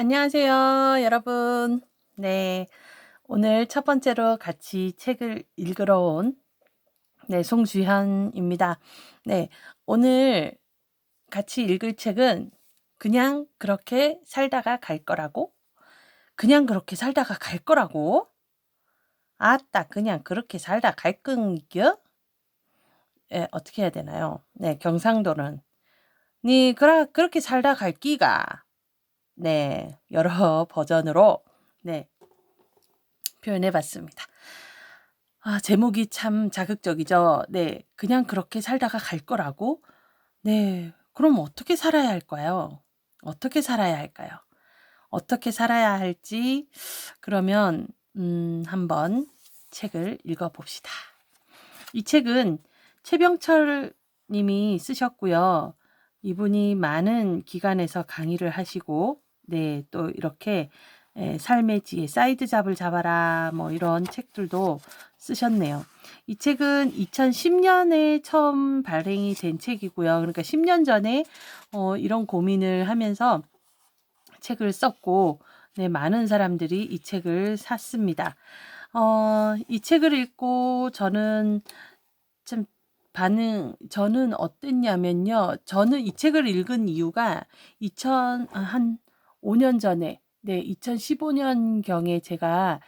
안녕하세요, 여러분. 네, 오늘 첫 번째로 같이 책을 읽으러 온 송주현입니다. 네, 오늘 같이 읽을 책은 그냥 그렇게 살다가 갈 거라고? 그냥 그렇게 살다가 갈 거라고? 아따, 그냥 그렇게 살다 갈 건겨? 예, 어떻게 해야 되나요? 네, 경상도는 그렇게 살다 갈 끼가. 네, 여러 버전으로 네, 표현해 봤습니다. 제목이 참 자극적이죠. 네. 그냥 그렇게 살다가 갈 거라고? 네. 그럼 어떻게 살아야 할까요? 어떻게 살아야 할까요? 어떻게 살아야 할지 그러면 한번 책을 읽어 봅시다. 이 책은 최병철 님이 쓰셨고요. 이분이 많은 기관에서 강의를 하시고 네, 또 이렇게 삶의 지혜, 사이드 잡을 잡아라 뭐 이런 책들도 쓰셨네요. 이 책은 2010년에 처음 발행이 된 책이고요. 그러니까 10년 전에 이런 고민을 하면서 책을 썼고 네, 많은 사람들이 이 책을 샀습니다. 이 책을 읽고 저는 참 저는 어땠냐면요. 저는 이 책을 읽은 이유가 한 5년 전에 2015년경에 제가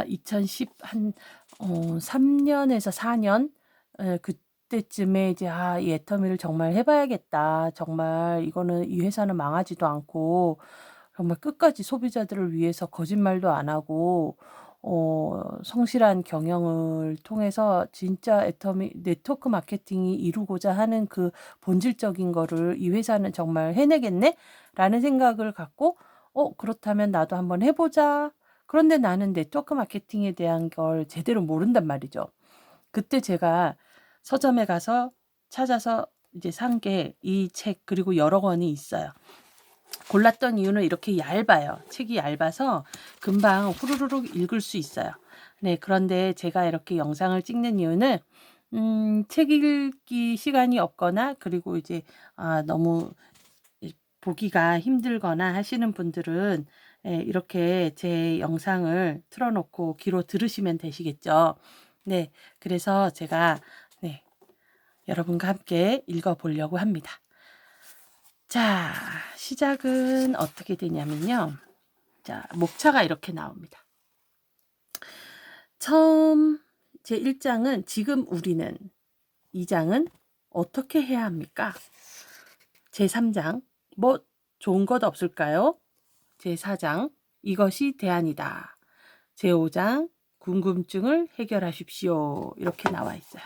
2010 한 3년에서 4년 그때쯤에 이제 '이 애터미를 정말 해 봐야겠다. 정말 이거는 이 회사는 망하지도 않고 정말 끝까지 소비자들을 위해서 거짓말도 안 하고 성실한 경영을 통해서 진짜 애터미 네트워크 마케팅이 이루고자 하는 그 본질적인 거를 이 회사는 정말 해내겠네?'라는 생각을 갖고 '그렇다면 나도 한번 해 보자.' 그런데 나는 네트워크 마케팅에 대한 걸 제대로 모른단 말이죠. 그때 제가 서점에 가서 찾아서 이제 산 게 이 책 그리고 여러 권이 있어요. 골랐던 이유는 이렇게 얇아요. 책이 얇아서 금방 후루루룩 읽을 수 있어요. 네, 그런데 제가 이렇게 영상을 찍는 이유는 책 읽기 시간이 없거나 그리고 이제 너무 보기가 힘들거나 하시는 분들은 이렇게 제 영상을 틀어 놓고 귀로 들으시면 되시겠죠. 네, 그래서 제가 네, 여러분과 함께 읽어 보려고 합니다. 자, 시작은 어떻게 되냐면요. 자, 목차가 이렇게 나옵니다. 처음 제 1장은 지금 우리는, 2장은 어떻게 해야 합니까? 제 3장 뭐 좋은 것 없을까요? 제 4장 이것이 대안이다. 제 5장 궁금증을 해결하십시오. 이렇게 나와 있어요.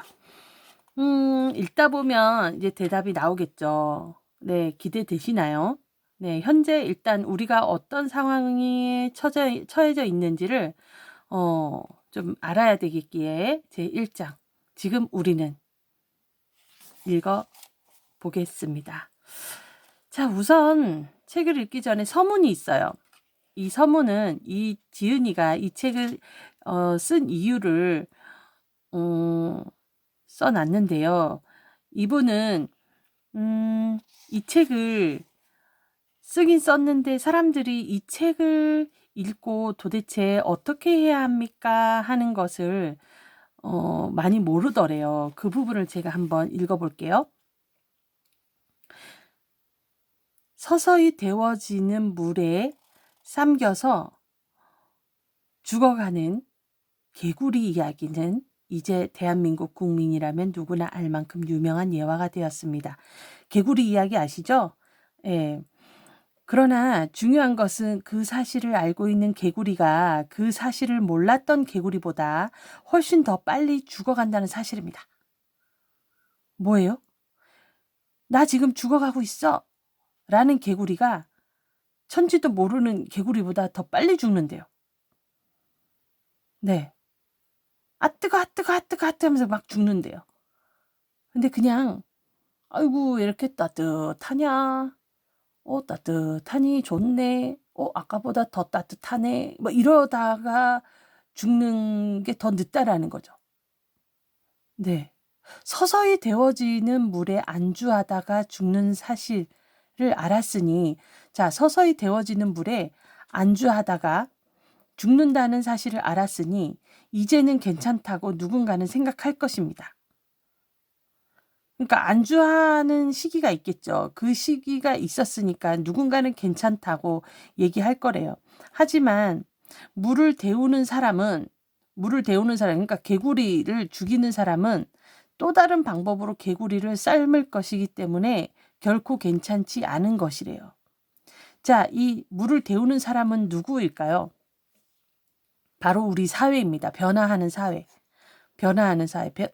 읽다 보면 이제 대답이 나오겠죠. 네, 기대되시나요? 네, 현재 일단 우리가 어떤 상황에 처해져 있는지를 좀 알아야 되겠기에 제 1장 지금 우리는 읽어 보겠습니다. 자, 우선 책을 읽기 전에 서문이 있어요. 이 서문은 이 지은이가 이 책을 쓴 이유를 써놨는데요. 이분은 이 책을 쓰긴 썼는데 사람들이 이 책을 읽고 도대체 어떻게 해야 합니까? 하는 것을 많이 모르더래요. 그 부분을 제가 한번 읽어볼게요. 서서히 데워지는 물에 삼겨서 죽어가는 개구리 이야기는 이제 대한민국 국민이라면 누구나 알 만큼 유명한 예화가 되었습니다. 개구리 이야기 아시죠? 예. 그러나 중요한 것은 그 사실을 알고 있는 개구리가 그 사실을 몰랐던 개구리보다 훨씬 더 빨리 죽어간다는 사실입니다. 뭐예요? 나 지금 죽어가고 있어. 라는 개구리가 천지도 모르는 개구리보다 더 빨리 죽는데요. 네. 뜨거, 뜨거, 뜨거, 뜨거 하면서 막 죽는데요. 근데 그냥, 아이고, 왜 이렇게 따뜻하냐? 따뜻하니 좋네. 아까보다 더 따뜻하네. 뭐 이러다가 죽는 게 더 늦다라는 거죠. 네. 서서히 데워지는 물에 안주하다가 죽는 사실을 알았으니 자, 서서히 데워지는 물에 안주하다가 죽는다는 사실을 알았으니 이제는 괜찮다고 누군가는 생각할 것입니다. 그러니까 안주하는 시기가 있겠죠. 그 시기가 있었으니까 누군가는 괜찮다고 얘기할 거래요. 하지만 물을 데우는 사람은 그러니까 개구리를 죽이는 사람은 또 다른 방법으로 개구리를 삶을 것이기 때문에 결코 괜찮지 않은 것이래요. 자, 이 물을 데우는 사람은 누구일까요? 바로 우리 사회입니다. 변화하는 사회.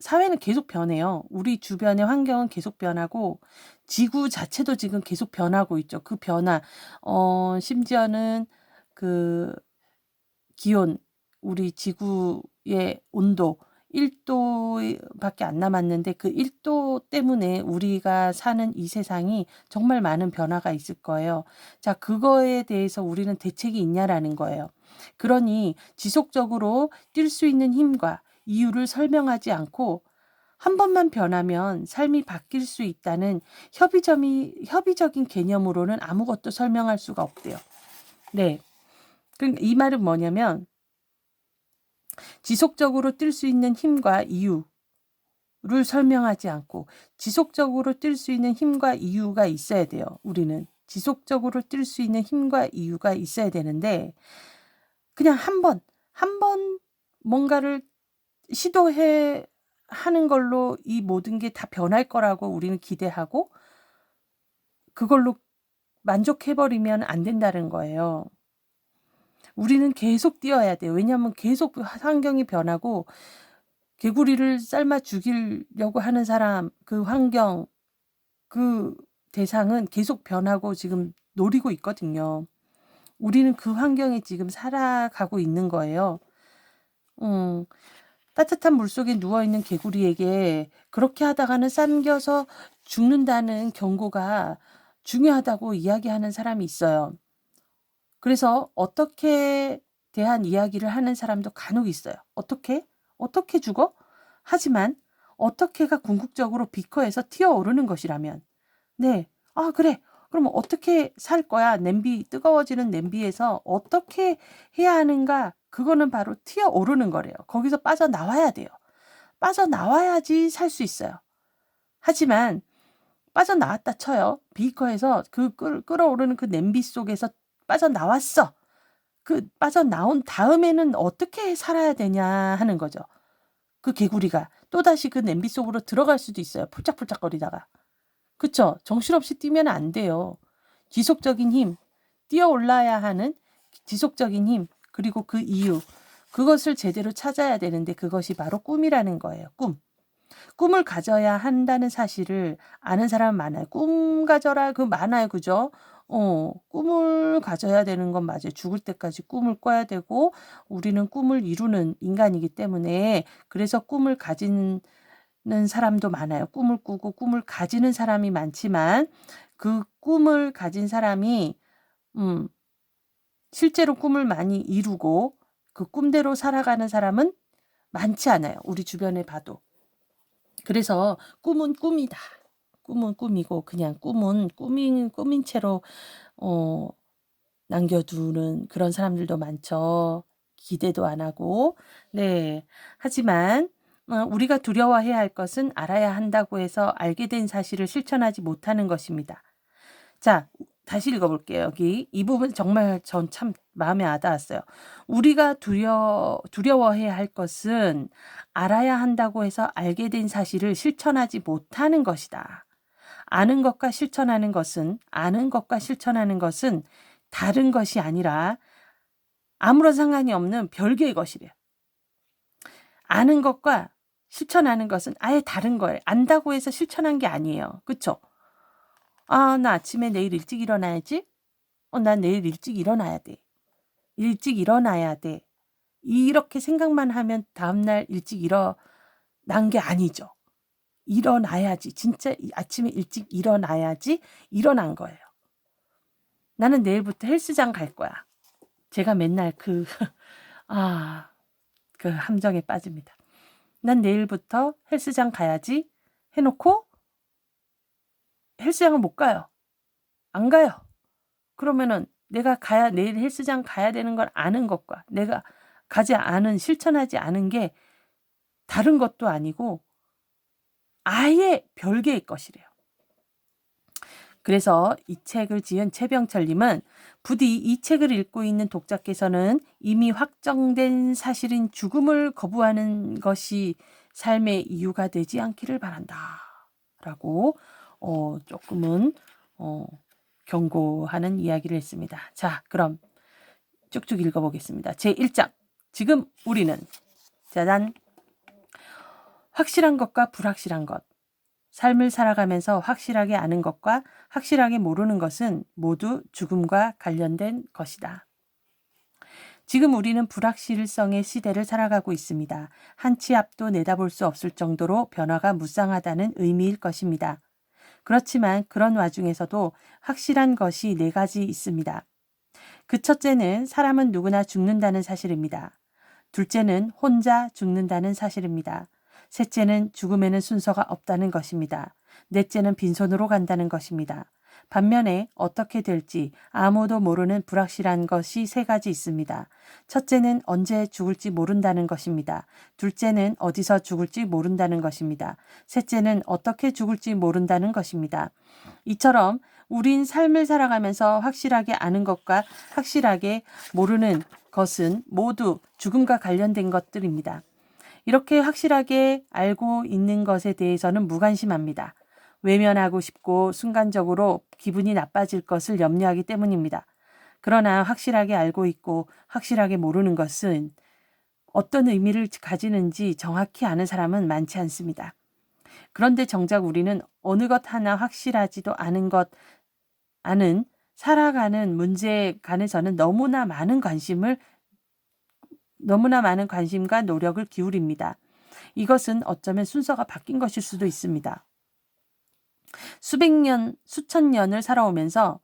사회는 계속 변해요. 우리 주변의 환경은 계속 변하고 지구 자체도 지금 계속 변하고 있죠. 그 변화, 심지어는 그 기온, 우리 지구의 온도 1도밖에 안 남았는데 그 1도 때문에 우리가 사는 이 세상이 정말 많은 변화가 있을 거예요. 자, 그거에 대해서 우리는 대책이 있냐라는 거예요. 그러니 지속적으로 뛸 수 있는 힘과 이유를 설명하지 않고 한 번만 변하면 삶이 바뀔 수 있다는 협의적인 개념으로는 아무것도 설명할 수가 없대요. 네. 그러니까 이 말은 뭐냐면 지속적으로 뛸 수 있는 힘과 이유를 설명하지 않고 지속적으로 뛸 수 있는 힘과 이유가 있어야 돼요. 우리는 지속적으로 뛸 수 있는 힘과 이유가 있어야 되는데 그냥 한 번 뭔가를 시도해 하는 걸로 이 모든 게 다 변할 거라고 우리는 기대하고 그걸로 만족해 버리면 안 된다는 거예요. 우리는 계속 뛰어야 돼요. 왜냐하면 계속 환경이 변하고 개구리를 삶아 죽이려고 하는 사람, 그 환경, 그 대상은 계속 변하고 지금 노리고 있거든요. 우리는 그 환경에 지금 살아가고 있는 거예요. 따뜻한 물속에 누워있는 개구리에게 그렇게 하다가는 삼겨서 죽는다는 경고가 중요하다고 이야기하는 사람이 있어요. 그래서 어떻게 대한 이야기를 하는 사람도 간혹 있어요. 어떻게? 어떻게 죽어? 하지만 어떻게가 궁극적으로 비커에서 튀어오르는 것이라면 네. 아 그래. 그럼 어떻게 살 거야? 뜨거워지는 냄비에서 어떻게 해야 하는가? 그거는 바로 튀어오르는 거래요. 거기서 빠져나와야 돼요. 빠져나와야지 살 수 있어요. 하지만 빠져나왔다 쳐요. 비커에서 그 끓어오르는 그 냄비 속에서 빠져나왔어. 그 빠져나온 다음에는 어떻게 살아야 되냐 하는 거죠. 그 개구리가 또다시 그 냄비 속으로 들어갈 수도 있어요. 폴짝폴짝거리다가. 그쵸? 정신없이 뛰면 안 돼요. 지속적인 힘, 뛰어올라야 하는 지속적인 힘, 그리고 그 이유, 그것을 제대로 찾아야 되는데 그것이 바로 꿈이라는 거예요. 꿈을 가져야 한다는 사실을 아는 사람 많아요. 꿈 가져라 그 많아요. 그죠? 꿈을 가져야 되는 건 맞아요. 죽을 때까지 꿈을 꿔야 되고 우리는 꿈을 이루는 인간이기 때문에 그래서 꿈을 가지는 사람도 많아요. 꿈을 꾸고 꿈을 가지는 사람이 많지만 그 꿈을 가진 사람이 실제로 꿈을 많이 이루고 그 꿈대로 살아가는 사람은 많지 않아요. 우리 주변에 봐도. 그래서 꿈은 꿈이다. 꿈은 꿈이고 그냥 꿈은 꿈인 채로 남겨두는 그런 사람들도 많죠. 기대도 안 하고. 네. 하지만 우리가 두려워해야 할 것은 알아야 한다고 해서 알게 된 사실을 실천하지 못하는 것입니다. 자, 다시 읽어볼게요. 여기 이 부분 정말 전 참 마음에 와닿았어요. 우리가 두려워해야 할 것은 알아야 한다고 해서 알게 된 사실을 실천하지 못하는 것이다. 아는 것과 실천하는 것은 다른 것이 아니라 아무런 상관이 없는 별개의 것이래요. 아는 것과 실천하는 것은 아예 다른 거예요. 안다고 해서 실천한 게 아니에요. 그쵸? 아, 나 아침에 내일 일찍 일어나야지? 난 내일 일찍 일어나야 돼. 일찍 일어나야 돼. 이렇게 생각만 하면 다음날 일찍 일어난 게 아니죠. 일어나야지. 진짜 아침에 일찍 일어나야지 일어난 거예요. 나는 내일부터 헬스장 갈 거야. 제가 맨날 그 함정에 빠집니다. 난 내일부터 헬스장 가야지 해놓고 헬스장을 못 가요. 안 가요. 그러면은 내일 헬스장 가야 되는 걸 아는 것과 내가 실천하지 않은 게 다른 것도 아니고 아예 별개의 것이래요. 그래서 이 책을 지은 최병철님은 부디 이 책을 읽고 있는 독자께서는 이미 확정된 사실인 죽음을 거부하는 것이 삶의 이유가 되지 않기를 바란다. 라고 조금은 경고하는 이야기를 했습니다. 자, 그럼 쭉쭉 읽어보겠습니다. 제1장. 지금 우리는 짜잔. 확실한 것과 불확실한 것. 삶을 살아가면서 확실하게 아는 것과 확실하게 모르는 것은 모두 죽음과 관련된 것이다. 지금 우리는 불확실성의 시대를 살아가고 있습니다. 한 치 앞도 내다볼 수 없을 정도로 변화가 무쌍하다는 의미일 것입니다. 그렇지만 그런 와중에서도 확실한 것이 4가지 있습니다. 그 첫째는 사람은 누구나 죽는다는 사실입니다. 둘째는 혼자 죽는다는 사실입니다. 셋째는 죽음에는 순서가 없다는 것입니다. 넷째는 빈손으로 간다는 것입니다. 반면에 어떻게 될지 아무도 모르는 불확실한 것이 3가지 있습니다. 첫째는 언제 죽을지 모른다는 것입니다. 둘째는 어디서 죽을지 모른다는 것입니다. 셋째는 어떻게 죽을지 모른다는 것입니다. 이처럼 우린 삶을 살아가면서 확실하게 아는 것과 확실하게 모르는 것은 모두 죽음과 관련된 것들입니다. 이렇게 확실하게 알고 있는 것에 대해서는 무관심합니다. 외면하고 싶고 순간적으로 기분이 나빠질 것을 염려하기 때문입니다. 그러나 확실하게 알고 있고 확실하게 모르는 것은 어떤 의미를 가지는지 정확히 아는 사람은 많지 않습니다. 그런데 정작 우리는 어느 것 하나 확실하지도 않은 살아가는 문제에 관해서는 너무나 많은 관심과 노력을 기울입니다. 이것은 어쩌면 순서가 바뀐 것일 수도 있습니다. 수천 년을 살아오면서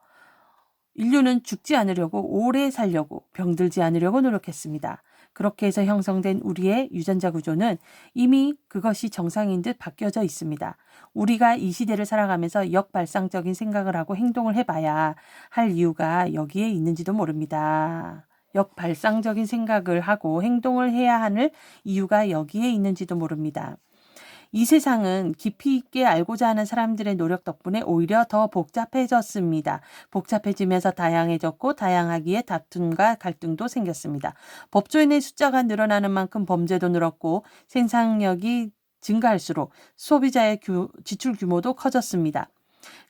인류는 죽지 않으려고 오래 살려고 병들지 않으려고 노력했습니다. 그렇게 해서 형성된 우리의 유전자 구조는 이미 그것이 정상인 듯 바뀌어져 있습니다. 우리가 이 시대를 살아가면서 역발상적인 생각을 하고 행동을 해봐야 할 이유가 여기에 있는지도 모릅니다. 역발상적인 생각을 하고 행동을 해야 하는 이유가 여기에 있는지도 모릅니다. 이 세상은 깊이 있게 알고자 하는 사람들의 노력 덕분에 오히려 더 복잡해졌습니다. 복잡해지면서 다양해졌고 다양하기에 다툼과 갈등도 생겼습니다. 법조인의 숫자가 늘어나는 만큼 범죄도 늘었고 생산력이 증가할수록 소비자의 지출 규모도 커졌습니다.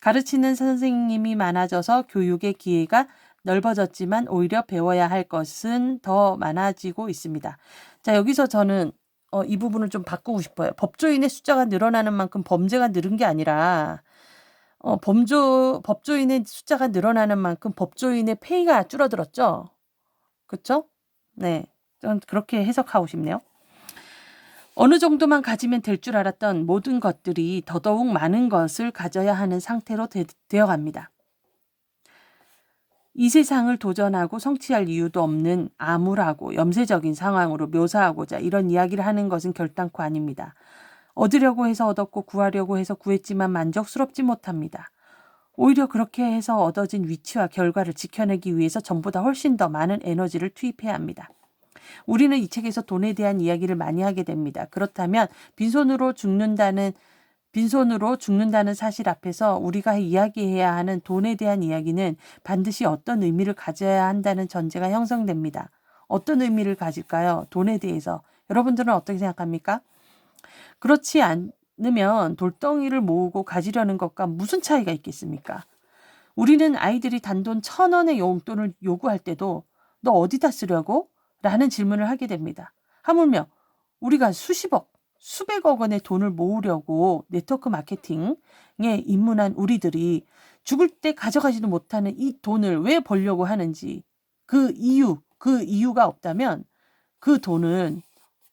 가르치는 선생님이 많아져서 교육의 기회가 넓어졌지만 오히려 배워야 할 것은 더 많아지고 있습니다. 자, 여기서 저는 이 부분을 좀 바꾸고 싶어요. 법조인의 숫자가 늘어나는 만큼 범죄가 늘은 게 아니라 법조인의 숫자가 늘어나는 만큼 법조인의 페이가 줄어들었죠. 그렇죠? 네, 저는 그렇게 해석하고 싶네요. 어느 정도만 가지면 될 줄 알았던 모든 것들이 더더욱 많은 것을 가져야 하는 상태로 되어갑니다. 이 세상을 도전하고 성취할 이유도 없는 암울하고 염세적인 상황으로 묘사하고자 이런 이야기를 하는 것은 결단코 아닙니다. 얻으려고 해서 얻었고 구하려고 해서 구했지만 만족스럽지 못합니다. 오히려 그렇게 해서 얻어진 위치와 결과를 지켜내기 위해서 전보다 훨씬 더 많은 에너지를 투입해야 합니다. 우리는 이 책에서 돈에 대한 이야기를 많이 하게 됩니다. 그렇다면 빈손으로 죽는다는 사실 앞에서 우리가 이야기해야 하는 돈에 대한 이야기는 반드시 어떤 의미를 가져야 한다는 전제가 형성됩니다. 어떤 의미를 가질까요? 돈에 대해서. 여러분들은 어떻게 생각합니까? 그렇지 않으면 돌덩이를 모으고 가지려는 것과 무슨 차이가 있겠습니까? 우리는 아이들이 단돈 1,000원의 용돈을 요구할 때도 너 어디다 쓰려고? 라는 질문을 하게 됩니다. 하물며 우리가 수백억 원의 돈을 모으려고 네트워크 마케팅에 입문한 우리들이 죽을 때 가져가지도 못하는 이 돈을 왜 벌려고 하는지 그 이유가 없다면 그 돈은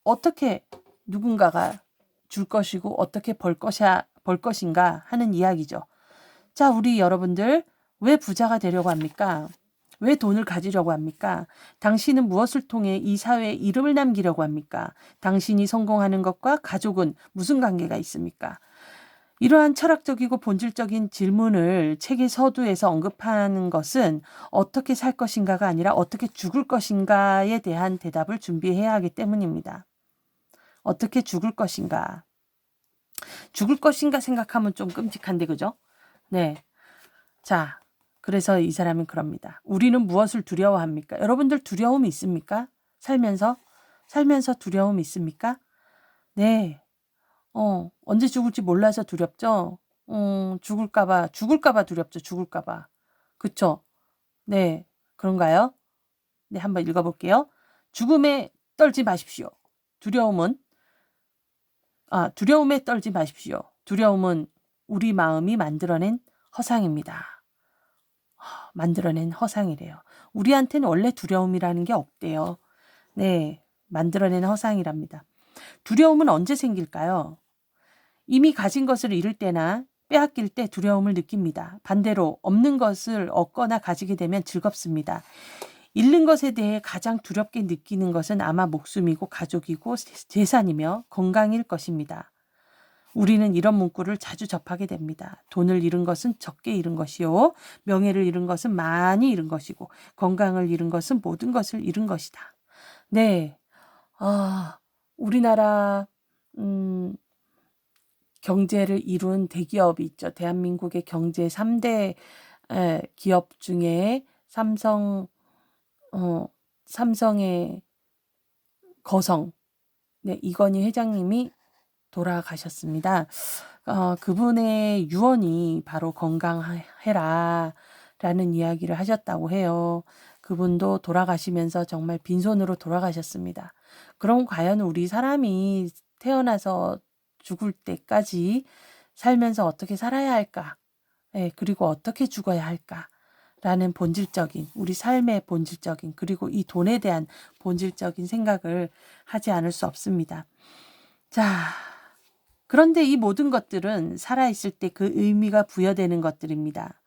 어떻게 누군가가 줄 것이고 어떻게 벌 것인가 하는 이야기죠. 자, 우리 여러분들 왜 부자가 되려고 합니까? 왜 돈을 가지려고 합니까? 당신은 무엇을 통해 이 사회에 이름을 남기려고 합니까? 당신이 성공하는 것과 가족은 무슨 관계가 있습니까? 이러한 철학적이고 본질적인 질문을 책의 서두에서 언급하는 것은 어떻게 살 것인가가 아니라 어떻게 죽을 것인가에 대한 대답을 준비해야 하기 때문입니다. 어떻게 죽을 것인가. 죽을 것인가 생각하면 좀 끔찍한데, 그죠? 네. 자, 그래서 이 사람은 그럽니다. 우리는 무엇을 두려워합니까? 여러분들 두려움이 있습니까? 살면서 두려움이 있습니까? 네. 언제 죽을지 몰라서 두렵죠? 죽을까봐 두렵죠, 죽을까봐. 그쵸? 네. 그런가요? 네, 한번 읽어볼게요. 죽음에 떨지 마십시오. 두려움에 떨지 마십시오. 두려움은 우리 마음이 만들어낸 허상입니다. 만들어낸 허상이래요. 우리한테는 원래 두려움이라는 게 없대요. 네, 만들어낸 허상이랍니다. 두려움은 언제 생길까요? 이미 가진 것을 잃을 때나 빼앗길 때 두려움을 느낍니다. 반대로 없는 것을 얻거나 가지게 되면 즐겁습니다. 잃는 것에 대해 가장 두렵게 느끼는 것은 아마 목숨이고 가족이고 재산이며 건강일 것입니다. 우리는 이런 문구를 자주 접하게 됩니다. 돈을 잃은 것은 적게 잃은 것이요. 명예를 잃은 것은 많이 잃은 것이고 건강을 잃은 것은 모든 것을 잃은 것이다. 네. 우리나라 경제를 이룬 대기업이 있죠. 대한민국의 경제 3대 기업 중에 삼성의 거성, 네, 이건희 회장님이 돌아가셨습니다. 그분의 유언이 바로 건강해라 라는 이야기를 하셨다고 해요. 그분도 돌아가시면서 정말 빈손으로 돌아가셨습니다. 그럼 과연 우리 사람이 태어나서 죽을 때까지 살면서 어떻게 살아야 할까? 예, 그리고 어떻게 죽어야 할까? 라는 본질적인, 우리 삶의 본질적인, 그리고 이 돈에 대한 본질적인 생각을 하지 않을 수 없습니다. 자, 그런데 이 모든 것들은 살아있을 때 그 의미가 부여되는 것들입니다.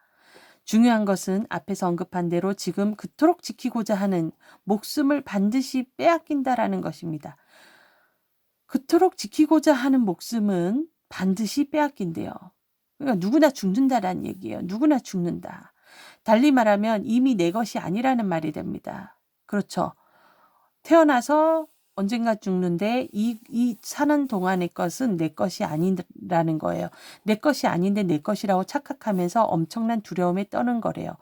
중요한 것은 앞에서 언급한 대로 지금 그토록 지키고자 하는 목숨을 반드시 빼앗긴다라는 것입니다. 그토록 지키고자 하는 목숨은 반드시 빼앗긴대요. 그러니까 누구나 죽는다라는 얘기예요. 누구나 죽는다. 달리 말하면 이미 내 것이 아니라는 말이 됩니다. 그렇죠. 태어나서 언젠가 죽는데 이 사는 동안의 것은 내 것이 아니라는 거예요. 내 것이 아닌데 내 것이라고 착각하면서 엄청난 두려움에 떠는 거래요.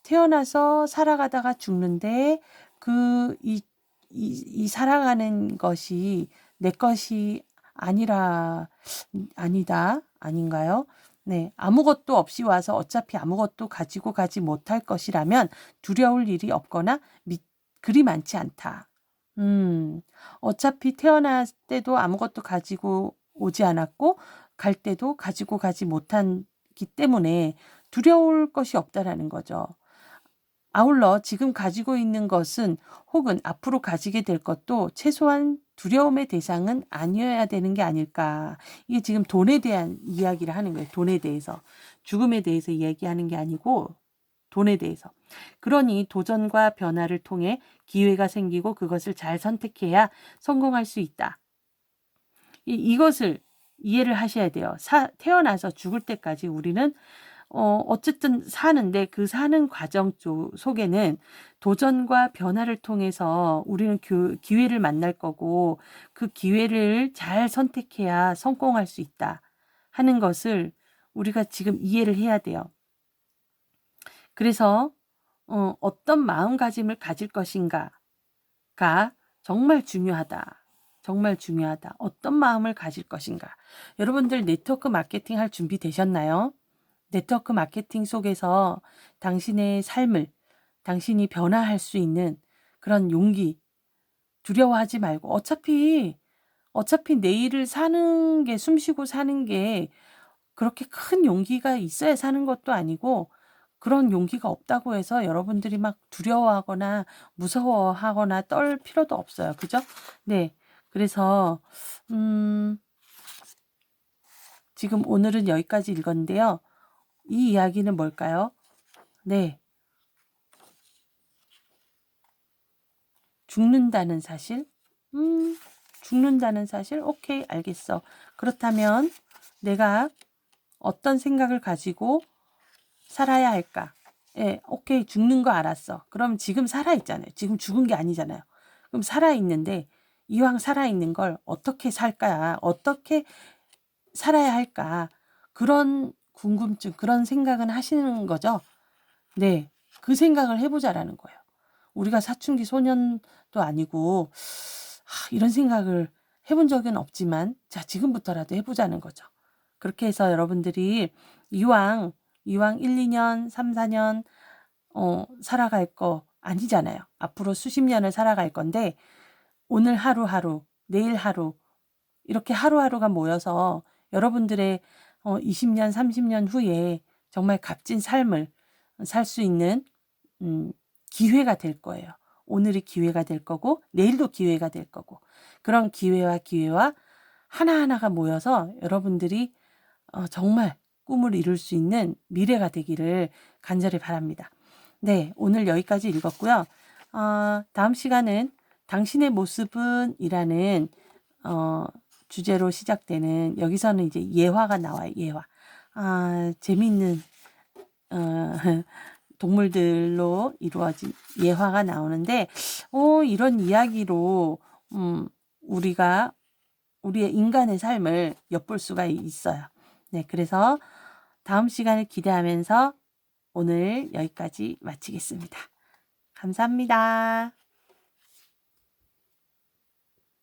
태어나서 살아가다가 죽는데 이 살아가는 것이 내 것이 아닌가요? 네, 아무것도 없이 와서 어차피 아무것도 가지고 가지 못할 것이라면 두려울 일이 없거나 그리 많지 않다. 어차피 태어날 때도 아무것도 가지고 오지 않았고 갈 때도 가지고 가지 못하기 때문에 두려울 것이 없다라는 거죠. 아울러 지금 가지고 있는 것은 혹은 앞으로 가지게 될 것도 최소한 두려움의 대상은 아니어야 되는 게 아닐까. 이게 지금 돈에 대한 이야기를 하는 거예요. 돈에 대해서. 죽음에 대해서 이야기하는 게 아니고 돈에 대해서. 그러니 도전과 변화를 통해 기회가 생기고 그것을 잘 선택해야 성공할 수 있다. 이것을 이해를 하셔야 돼요. 태어나서 죽을 때까지 우리는 어쨌든 사는데 그 사는 과정 속에는 도전과 변화를 통해서 우리는 기회를 만날 거고 그 기회를 잘 선택해야 성공할 수 있다 하는 것을 우리가 지금 이해를 해야 돼요. 그래서 어떤 마음가짐을 가질 것인가가 정말 중요하다. 정말 중요하다. 어떤 마음을 가질 것인가. 여러분들 네트워크 마케팅 할 준비 되셨나요? 네트워크 마케팅 속에서 당신의 삶을 당신이 변화할 수 있는 그런 용기 두려워하지 말고 어차피 내일을 사는 게 숨쉬고 사는 게 그렇게 큰 용기가 있어야 사는 것도 아니고 그런 용기가 없다고 해서 여러분들이 막 두려워하거나 무서워하거나 떨 필요도 없어요. 그죠? 네. 그래서 지금 오늘은 여기까지 읽었는데요. 이 이야기는 뭘까요? 네. 죽는다는 사실? 죽는다는 사실? 오케이, 알겠어. 그렇다면 내가 어떤 생각을 가지고 살아야 할까? 예, 오케이, 죽는 거 알았어. 그럼 지금 살아있잖아요. 지금 죽은 게 아니잖아요. 그럼 살아있는데, 이왕 살아있는 걸 어떻게 살까? 어떻게 살아야 할까? 그런 궁금증, 그런 생각은 하시는 거죠? 네, 그 생각을 해보자라는 거예요. 우리가 사춘기 소년도 아니고, 이런 생각을 해본 적은 없지만, 자, 지금부터라도 해보자는 거죠. 그렇게 해서 여러분들이 이왕 1, 2년, 3, 4년, 살아갈 거 아니잖아요. 앞으로 수십 년을 살아갈 건데, 오늘 하루하루, 내일 하루, 이렇게 하루하루가 모여서 여러분들의 20년, 30년 후에 정말 값진 삶을 살 수 있는 기회가 될 거예요. 오늘이 기회가 될 거고 내일도 기회가 될 거고 그런 기회와 하나하나가 모여서 여러분들이 정말 꿈을 이룰 수 있는 미래가 되기를 간절히 바랍니다. 네, 오늘 여기까지 읽었고요. 다음 시간은 당신의 모습은 이라는 주제로 시작되는 여기서는 이제 예화가 나와요. 예화. 재미있는 동물들로 이루어진 예화가 나오는데 이런 이야기로 우리가 우리의 인간의 삶을 엿볼 수가 있어요. 네, 그래서 다음 시간을 기대하면서 오늘 여기까지 마치겠습니다. 감사합니다.